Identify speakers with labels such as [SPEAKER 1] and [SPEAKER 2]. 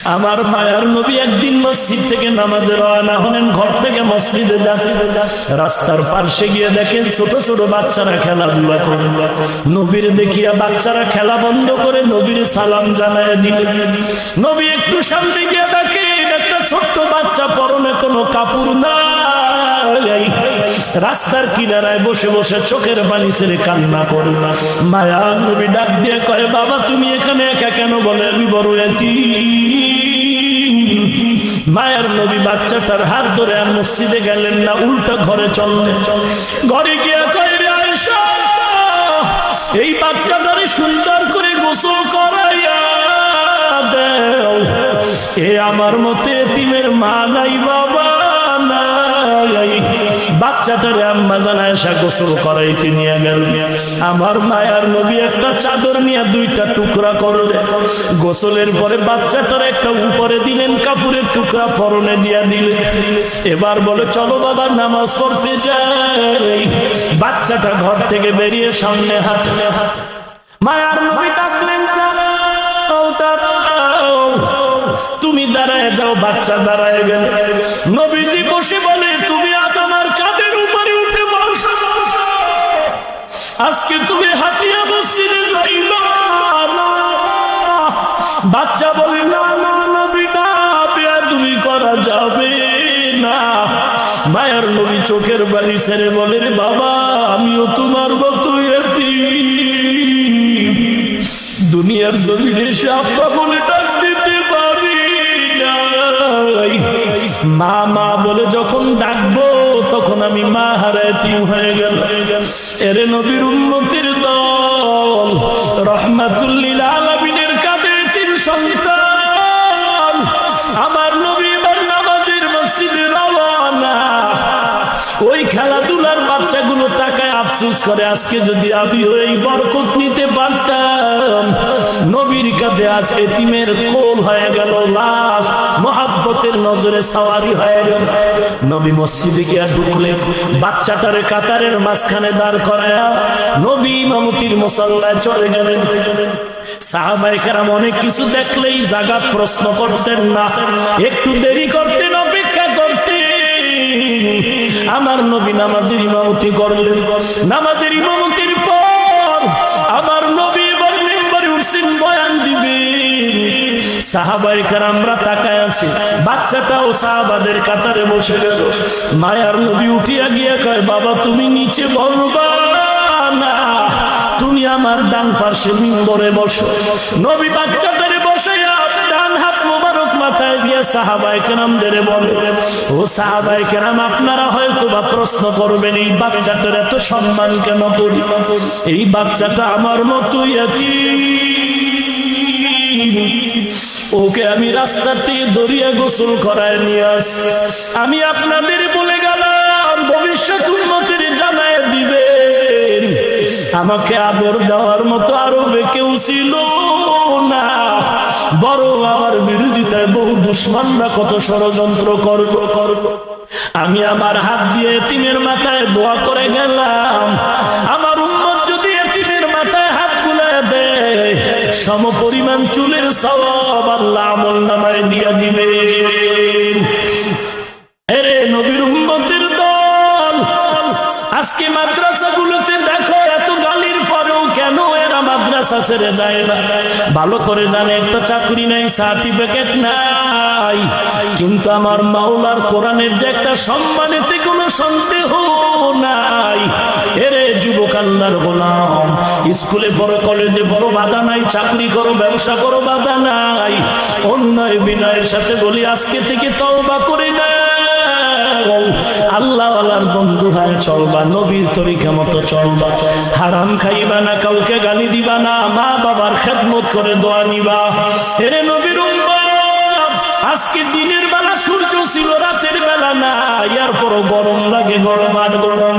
[SPEAKER 1] আমার মায়ার নবী একদিন মসজিদ থেকে নামাজে রওনা হলেন। ঘর থেকে মসজিদে যাতে রাস্তার পাশে গিয়ে দেখেন ছোট ছোট বাচ্চারা খেলাধুলা করে। নবীর দেখিয়া বাচ্চারা খেলা বন্ধ করে নবীর সালাম জানায় দিলেন। নবী একটু সামনে গিয়ে দেখেন একটা ছোট্ট বাচ্চা, পরনে কোনো কাপড় নাই, রাস্তার কিনারায় বসে বসে চোখের পানি ছেড়ে কান্না করে। মায়ার নবী ডাক দিয়ে কয়, বাবা তুমি এখানে একা কেন? বলে আমি বড় এতিম। মায়ার নবী বাচ্চাটার হাত ধরে আর মসজিদে গেলেন না, উল্টা ঘরে চললেন। ঘরে গিয়ে কয়, রে আয়েশা, এই বাচ্চাটারে সুন্দর করে গোসল করাইয়া দাও। এ আমার মতে এতিমের মা নাই, বাবা নাই। বাচ্চাটারে আম্মা জান আয়েশা গোসল করাইতে নিয়ে গেল। আমার মায়ার নবী একটা চাদর নিয়ে দুইটা টুকরা করলে। গোসলের পরে বাচ্চাটার একটা উপরে দিলেন, কাপড়ের টুকরা পরনে দিয়া দিলেন। এবার বলে, চলো বাবা নামাজ পড়তে যাই। বাচ্চাটা ঘর থেকে বেরিয়ে সামনে হাঁটলে মায়ার নবী ডাকলেন, তুমি দাঁড়ায় যাও। বাচ্চা দাঁড়ায় গেল। নবীজি বসে বলে, তুমি আজ আমার কাঁধের উপরে উঠে বসো। আজকে তুমি হাতিয়া মসজিদে যাইবা না। বাচ্চা বলে, না না নবী না, বেয়াদবি করা যাবে না। মায়ের নবী চোখের বালি ছেড়ে বলে, বাবা আমিও তোমার মতো এতিম। দুনিয়ার জমিনে এসে আব্বা বলে ডাক দিতে পারি না। মা মা বলে যখন ডাকবো তখন আমি মা হারা এতিম হয়ে গেল। এরে নবীর উম্মতের দল, রহমাতুল লিল আলামিনের কাঁধে এতিম সন্তান। আমার নবী এবার নামাজের মসজিদে রওনা। ওই খেলাধুলার বাচ্চাগুলো তাকায় আফসোস করে, আজকে যদি আমি ওই বরকত নিতে পারতাম। নবীর কাঁধে আজ এতিমের কোল হয়ে গেল, লাশ মহাব্বতের নজরে সাওয়ারি হয়ে গেল। নবী মসজিদে গিয়ে ঢুকলেন, বাচ্চাটারে কাতারের মাঝখানে দাঁড় করায়া নবী ইমামতির মুসাল্লায় চলে গেলেন। সাহাবায়ে কেরাম অনেক কিছু দেখলেই জায়গা প্রশ্ন করতেন না, একটু দেরি করতেন, অপেক্ষা করতেন। আমার নবী নামাজের ইমামতি করলেন। নামাজের ইমামতির পর আমার নবী এবার মিম্বরে উঠছেন, বয়ান দিবেন। সাহাবায়ে কেরামরা তাকায় আছে, বাচ্চাটাও সাহাবাদের কাতারে বসে গেল। মায়ার নবী উঠিয়া গিয়া কয়, বাবা তুমি নিচে বলবা না, তুমি আমার ডান পাশে মিম্বরে বসো। নবী বাচ্চাটারে বসাইয়া ডান হাত মোবারক মাথায় দিয়ে সাহাবায়ে কেরামদের বলে, ও সাহাবায়ে কেরাম আপনারা হয়তো বা প্রশ্ন করবেন, এই বাচ্চাটার এত সম্মান কেন করি? এই বাচ্চাটা আমার মতোই এতিম। ওকে আমি রাস্তা থেকে দরিয়া গোসল করায় নিয়ে আসি। আমি আপনাদের বলে গেলাম, ভবিষ্যৎ উম্মতের জানায় দিবেন, আমাকে আদর দেওয়ার মতো আরবে কেউ ছিল না। বড় আমার বিরোধিতায় বহু দুশমনরা কত ষড়যন্ত্র করব। আমি আমার হাত দিয়ে এতিমের মাথায় দোয়া করে গেলাম, আমার উম্মত যদি এতিমের মাথায় হাত বুলায় দেয়, সম পরিমাণ চুলের সওয়াব আল্লাহ আমলনামায় দিয়া দিবে। এরে নবীর উম্মতের দল, আজকে মাদ্রাসাগুলোতে দেখো এত গালির পরেও কেন এরা মাদ্রাসা ছেড়ে যায় না? ভালো করে জানে একটা চাকরি নাই, সার্টিফিকেট নাই, কিন্তু আমার মাওলার কোরআনের যে একটা সম্মান, এতে কোনো সন্দেহ নাই। এরে যুবক আল্লাহর গোলাম, স্কুলে পড়ো, কলেজে পড়ো, বাধা নাই, চাকরি করো, ব্যবসা করো, বাধা নাই। অন্যায় বিনয়ের সাথে বলি, আজকে থেকে তওবা করে না, আল্লাহ ওয়ালার বন্ধু হয়ে চলবা, নবীর তরিকা মতো চলবা, হারাম খাইবা না, কাউকে গালি দিবা না, মা বাবার খেদমত করে দোয়া নিবা। এরে নবীর উম্মত, আজকে দিনের বেলা সূর্য ছিল, রাতের বেলা না, এরপরও গরম লাগে, গরম আর গরম।